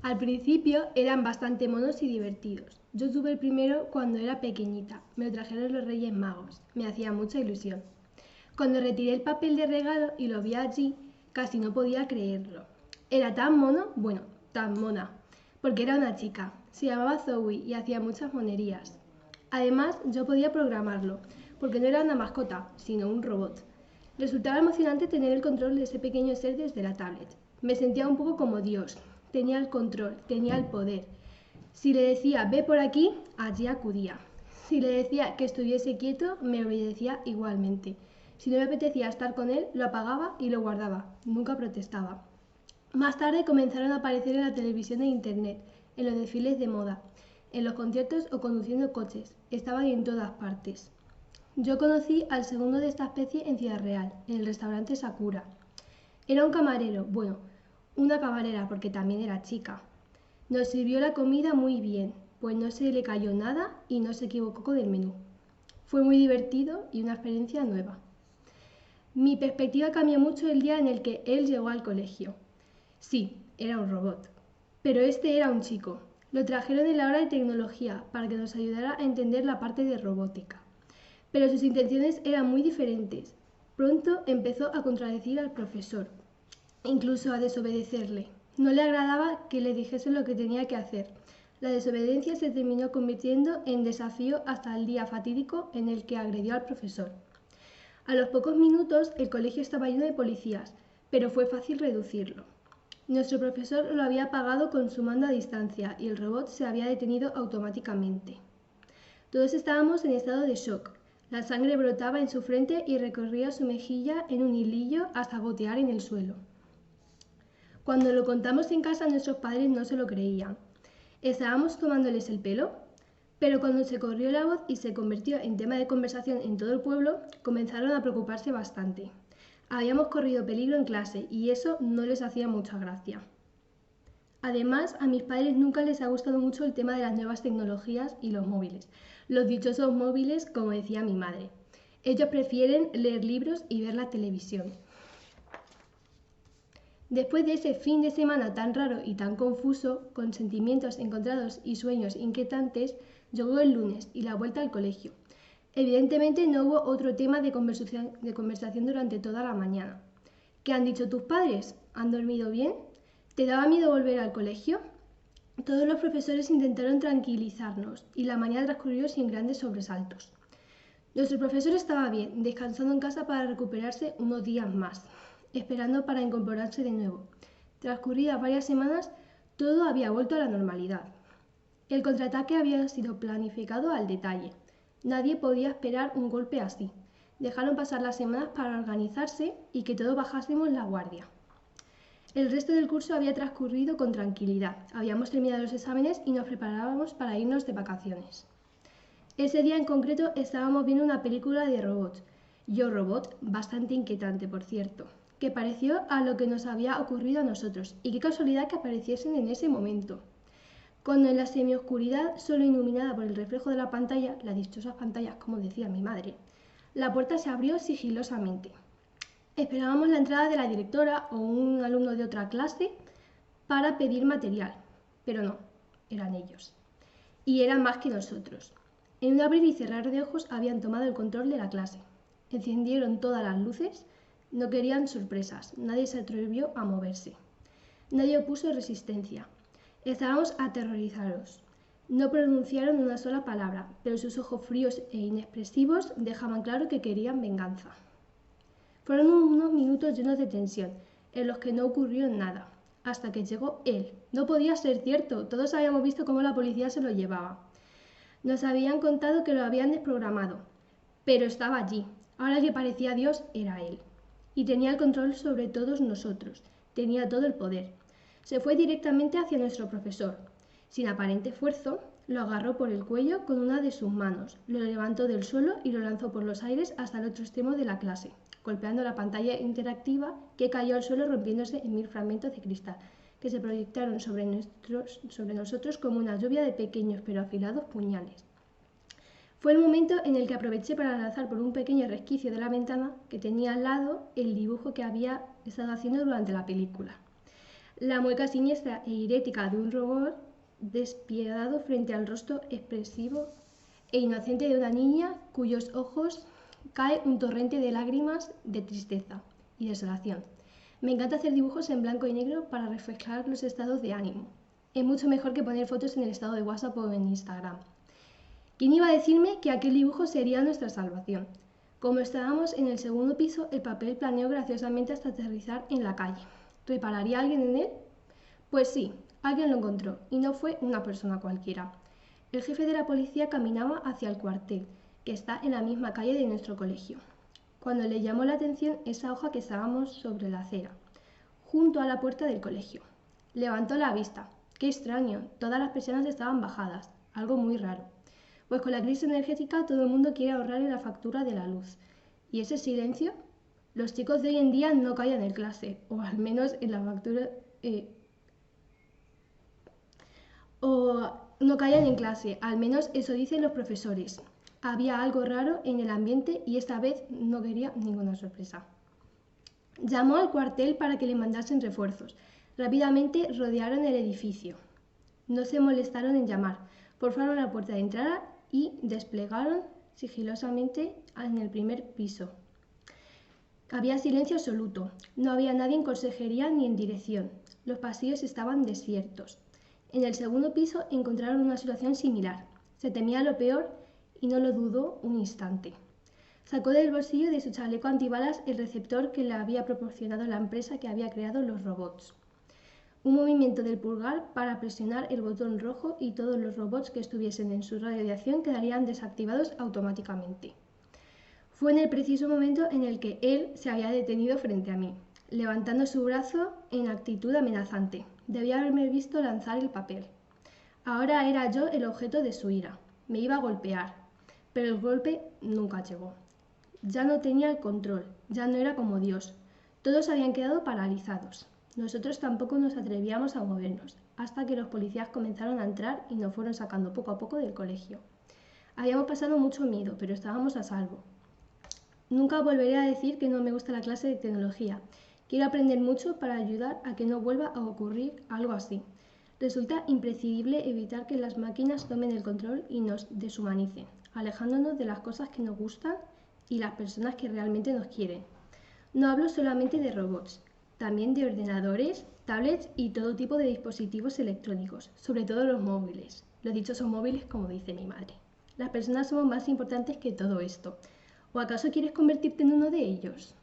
Al principio eran bastante monos y divertidos. Yo tuve el primero cuando era pequeñita. Me lo trajeron los Reyes Magos. Me hacía mucha ilusión. Cuando retiré el papel de regalo y lo vi allí, casi no podía creerlo. Era tan mono, bueno, tan mona, porque era una chica. Se llamaba Zoe y hacía muchas monerías. Además, yo podía programarlo, porque no era una mascota, sino un robot. Resultaba emocionante tener el control de ese pequeño ser desde la tablet. Me sentía un poco como Dios. Tenía el control, tenía el poder. Si le decía ve por aquí, allí acudía. Si le decía que estuviese quieto, me obedecía igualmente. Si no me apetecía estar con él, lo apagaba y lo guardaba. Nunca protestaba. Más tarde comenzaron a aparecer en la televisión e internet, en los desfiles de moda, en los conciertos o conduciendo coches. Estaban en todas partes. Yo conocí al segundo de esta especie en Ciudad Real, en el restaurante Sakura. Era un camarero, bueno, una camarera porque también era chica. Nos sirvió la comida muy bien, pues no se le cayó nada y no se equivocó con el menú. Fue muy divertido y una experiencia nueva. Mi perspectiva cambió mucho el día en el que él llegó al colegio. Sí, era un robot, pero este era un chico. Lo trajeron en la hora de tecnología para que nos ayudara a entender la parte de robótica. Pero sus intenciones eran muy diferentes. Pronto empezó a contradecir al profesor, incluso a desobedecerle. No le agradaba que le dijesen lo que tenía que hacer. La desobediencia se terminó convirtiendo en desafío hasta el día fatídico en el que agredió al profesor. A los pocos minutos el colegio estaba lleno de policías, pero fue fácil reducirlo. Nuestro profesor lo había apagado con su mando a distancia y el robot se había detenido automáticamente. Todos estábamos en estado de shock. La sangre brotaba en su frente y recorría su mejilla en un hilillo hasta gotear en el suelo. Cuando lo contamos en casa, nuestros padres no se lo creían. ¿Estábamos tomándoles el pelo? Pero cuando se corrió la voz y se convirtió en tema de conversación en todo el pueblo, comenzaron a preocuparse bastante. Habíamos corrido peligro en clase y eso no les hacía mucha gracia. Además, a mis padres nunca les ha gustado mucho el tema de las nuevas tecnologías y los móviles. Los dichosos móviles, como decía mi madre. Ellos prefieren leer libros y ver la televisión. Después de ese fin de semana tan raro y tan confuso, con sentimientos encontrados y sueños inquietantes, llegó el lunes y la vuelta al colegio. Evidentemente no hubo otro tema de conversación durante toda la mañana. ¿Qué han dicho tus padres? ¿Han dormido bien? ¿Te daba miedo volver al colegio? Todos los profesores intentaron tranquilizarnos y la mañana transcurrió sin grandes sobresaltos. Nuestro profesor estaba bien, descansando en casa para recuperarse unos días más, esperando para incorporarse de nuevo. Transcurridas varias semanas, todo había vuelto a la normalidad. El contraataque había sido planificado al detalle. Nadie podía esperar un golpe así. Dejaron pasar las semanas para organizarse y que todos bajásemos la guardia. El resto del curso había transcurrido con tranquilidad. Habíamos terminado los exámenes y nos preparábamos para irnos de vacaciones. Ese día en concreto estábamos viendo una película de robots. Yo Robot, bastante inquietante por cierto, que pareció a lo que nos había ocurrido a nosotros, y qué casualidad que apareciesen en ese momento. Cuando en la semioscuridad, solo iluminada por el reflejo de la pantalla, las dichosas pantallas como decía mi madre, la puerta se abrió sigilosamente. Esperábamos la entrada de la directora o un alumno de otra clase para pedir material, pero no, eran ellos. Y eran más que nosotros. En un abrir y cerrar de ojos habían tomado el control de la clase. Encendieron todas las luces, no querían sorpresas, nadie se atrevió a moverse. Nadie opuso resistencia. Estábamos aterrorizados. No pronunciaron una sola palabra, pero sus ojos fríos e inexpresivos dejaban claro que querían venganza. Fueron unos minutos llenos de tensión, en los que no ocurrió nada, hasta que llegó él. No podía ser cierto, todos habíamos visto cómo la policía se lo llevaba. Nos habían contado que lo habían desprogramado, pero estaba allí. Ahora el que parecía Dios era él. Y tenía el control sobre todos nosotros, tenía todo el poder. Se fue directamente hacia nuestro profesor. Sin aparente esfuerzo, lo agarró por el cuello con una de sus manos, lo levantó del suelo y lo lanzó por los aires hasta el otro extremo de la clase, golpeando la pantalla interactiva que cayó al suelo rompiéndose en 1000 fragmentos de cristal, que se proyectaron sobre nosotros como una lluvia de pequeños pero afilados puñales. Fue el momento en el que aproveché para lanzar por un pequeño resquicio de la ventana que tenía al lado el dibujo que había estado haciendo durante la película. La mueca siniestra e irética de un robot despiadado frente al rostro expresivo e inocente de una niña cuyos ojos cae un torrente de lágrimas de tristeza y desolación. Me encanta hacer dibujos en blanco y negro para reflejar los estados de ánimo. Es mucho mejor que poner fotos en el estado de WhatsApp o en Instagram. ¿Quién iba a decirme que aquel dibujo sería nuestra salvación? Como estábamos en el segundo piso, el papel planeó graciosamente hasta aterrizar en la calle. ¿Repararía alguien en él? Pues sí, alguien lo encontró, y no fue una persona cualquiera. El jefe de la policía caminaba hacia el cuartel, que está en la misma calle de nuestro colegio, cuando le llamó la atención esa hoja que estábamos sobre la acera, junto a la puerta del colegio. Levantó la vista. ¡Qué extraño! Todas las persianas estaban bajadas, algo muy raro. Pues con la crisis energética todo el mundo quiere ahorrar en la factura de la luz. ¿Y ese silencio? Los chicos de hoy en día no callan en clase, o al menos en la factura... o no callan en clase, al menos eso dicen los profesores. Había algo raro en el ambiente y esta vez no quería ninguna sorpresa. Llamó al cuartel para que le mandasen refuerzos. Rápidamente rodearon el edificio. No se molestaron en llamar, forzaron la puerta de entrada y desplegaron sigilosamente en el primer piso. Había silencio absoluto. No había nadie en consejería ni en dirección. Los pasillos estaban desiertos. En el segundo piso encontraron una situación similar. Se temía lo peor y no lo dudó un instante. Sacó del bolsillo de su chaleco antibalas el receptor que le había proporcionado la empresa que había creado los robots. Un movimiento del pulgar para presionar el botón rojo y todos los robots que estuviesen en su radio de acción quedarían desactivados automáticamente. Fue en el preciso momento en el que él se había detenido frente a mí, levantando su brazo en actitud amenazante. Debía haberme visto lanzar el papel. Ahora era yo el objeto de su ira. Me iba a golpear, pero el golpe nunca llegó. Ya no tenía el control, ya no era como Dios. Todos habían quedado paralizados. Nosotros tampoco nos atrevíamos a movernos, hasta que los policías comenzaron a entrar y nos fueron sacando poco a poco del colegio. Habíamos pasado mucho miedo, pero estábamos a salvo. Nunca volveré a decir que no me gusta la clase de tecnología. Quiero aprender mucho para ayudar a que no vuelva a ocurrir algo así. Resulta imprescindible evitar que las máquinas tomen el control y nos deshumanicen, alejándonos de las cosas que nos gustan y las personas que realmente nos quieren. No hablo solamente de robots, también de ordenadores, tablets y todo tipo de dispositivos electrónicos, sobre todo los móviles, los dichosos móviles como dice mi madre. Las personas somos más importantes que todo esto. ¿O acaso quieres convertirte en uno de ellos?